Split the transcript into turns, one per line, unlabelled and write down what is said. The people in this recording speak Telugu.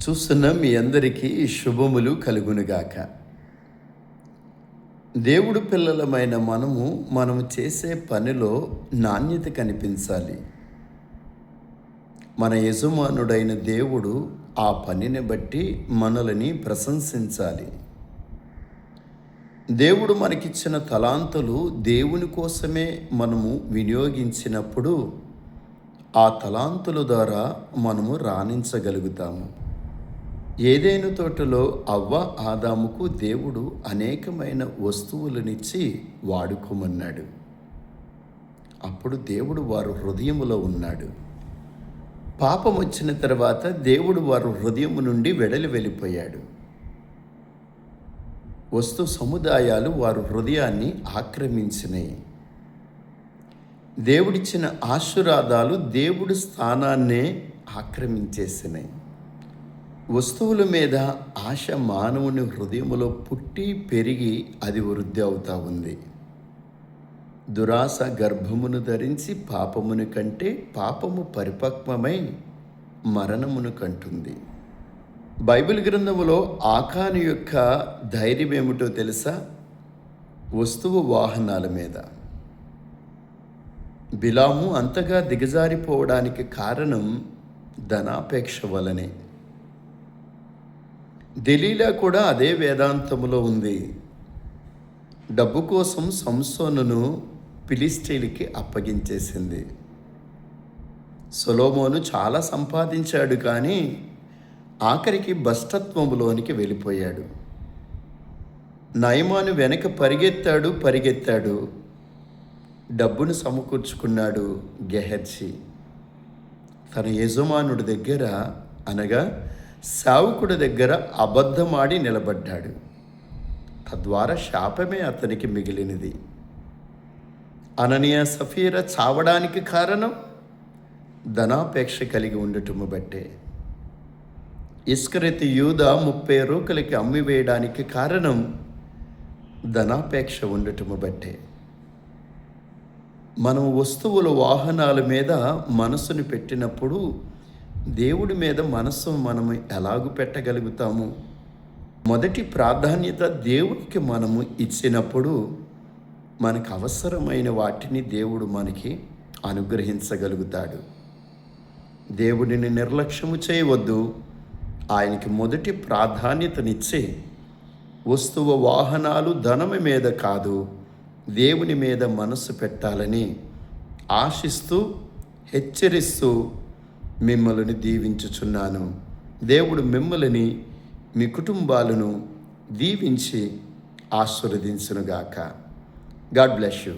చూస్తున్న మీ అందరికీ శుభములు కలుగునుగాక. దేవుడు పిల్లలమైన మనము చేసే పనిలో నాణ్యత కనిపించాలి. మన యజమానుడైన దేవుడు ఆ పనిని బట్టి మనల్ని ప్రశంసించాలి. దేవుడు మనకిచ్చిన తలాంతులు దేవుని కోసమే మనము వినియోగించినప్పుడు ఆ తలాంతుల ద్వారా మనము రాణించగలుగుతాము. ఏదెను తోటలో అవ్వ ఆదాముకు దేవుడు అనేకమైన వస్తువులనిచ్చి వాడుకోమన్నాడు. అప్పుడు దేవుడు వారి హృదయములో ఉన్నాడు. పాపం వచ్చిన తర్వాత దేవుడు వారి హృదయము నుండి వెళ్ళిపోయాడు. వస్తు సముదాయాలు వారి హృదయాన్ని ఆక్రమించినాయి. దేవుడిచ్చిన ఆశీర్వాదాలు దేవుడి స్థానాన్నే ఆక్రమించేసినాయి. వస్తువుల మీద ఆశ మానవుని హృదయములో పుట్టి పెరిగి అది వృద్ధి అవుతా ఉంది. దురాశ గర్భమును ధరించి పాపమును కంటే పాపము పరిపక్వమై మరణమును కంటుంది. బైబిల్ గ్రంథములో ఆకాను యొక్క ధైర్యం ఏమిటో తెలుసా? వస్తువు వాహనాల మీద. బిలాము అంతగా దిగజారిపోవడానికి కారణం ధనాపేక్ష వలనే. దెలీలా కూడా అదే వేదాంతములో ఉంది. డబ్బు కోసం సంసోనును ఫిలిష్తీయులకి అప్పగించేసింది. సొలొమోను చాలా సంపాదించాడు, కానీ ఆఖరికి భ్రష్టత్వములోనికి వెళ్ళిపోయాడు. నయమాను వెనక పరిగెత్తాడు, డబ్బును సమకూర్చుకున్నాడు గెహర్జీ. తన యజమానుడి దగ్గర అనగా సేవకుడి దగ్గర అబద్ధమాడి నిలబడ్డాడు. తద్వారా శాపమే అతనికి మిగిలినది. అననీయ సఫీరా చావడానికి కారణం ధనాపేక్ష కలిగి ఉండటము బట్టే. ఇస్కరియోతు యూదా 30 రూకలకి అమ్మివేయడానికి కారణం ధనాపేక్ష ఉండటము బట్టే. మనం వస్తువుల వాహనాల మీద మనసును పెట్టినప్పుడు దేవుడి మీద మనస్సు మనము ఎలాగూ పెట్టగలుగుతాము? మొదటి ప్రాధాన్యత దేవుడికి మనము ఇచ్చినప్పుడు మనకు అవసరమైన వాటిని దేవుడు మనకి అనుగ్రహించగలుగుతాడు. దేవుడిని నిర్లక్ష్యము చేయవద్దు. ఆయనకి మొదటి ప్రాధాన్యతనిచ్చే వస్తువు వాహనాలు ధనము మీద కాదు, దేవుని మీద మనస్సు పెట్టాలని ఆశిస్తూ హెచ్చరిస్తూ మిమ్మల్ని దీవించుచున్నాను. దేవుడు మిమ్మల్ని మీ కుటుంబాలను దీవించి ఆశీర్వదించునుగాక. God bless you.